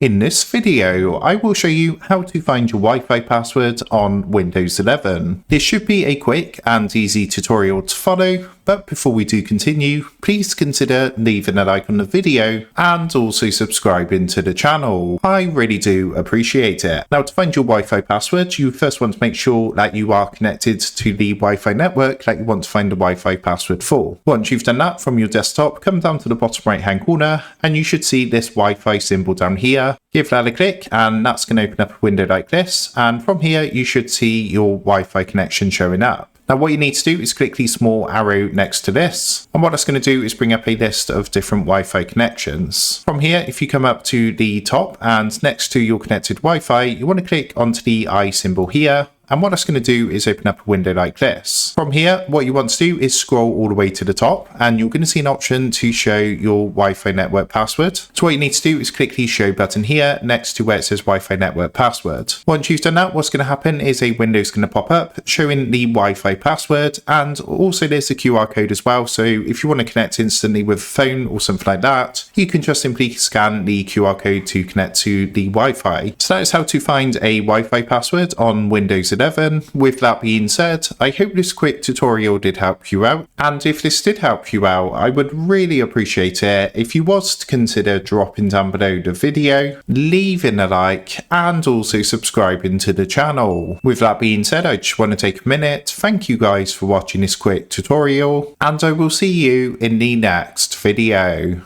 In this video, I will show you how to find your Wi-Fi password on Windows 11. This should be a quick and easy tutorial to follow, but before we do continue, please consider leaving a like on the video and also subscribing to the channel. I really do appreciate it. Now, to find your Wi-Fi password, you first want to make sure that you are connected to the Wi-Fi network that you want to find the Wi-Fi password for. Once you've done that, from your desktop, come down to the bottom right hand corner and you should see this Wi-Fi symbol down here. Give that a click and that's going to open up a window like this, and from here you should see your Wi-Fi connection showing up. Now what you need to do is click the small arrow next to this, and what that's going to do is bring up a list of different Wi-Fi connections. From here, if you come up to the top and next to your connected Wi-Fi, you want to click onto the I symbol here. And what that's going to do is open up a window like this. From here, what you want to do is scroll all the way to the top and you're going to see an option to show your Wi-Fi network password. So what you need to do is click the show button here next to where it says Wi-Fi network password. Once you've done that, what's going to happen is a window is going to pop up showing the Wi-Fi password, and also there's a QR code as well. So if you want to connect instantly with a phone or something like that, you can just simply scan the QR code to connect to the Wi-Fi. So that is how to find a Wi-Fi password on Windows 11. With that being said, I hope this quick tutorial did help you out, and if this did help you out, I would really appreciate it if you was to consider dropping down below the video, leaving a like, and also subscribing to the channel. With that being said, I just want to take a minute, thank you guys for watching this quick tutorial, and I will see you in the next video.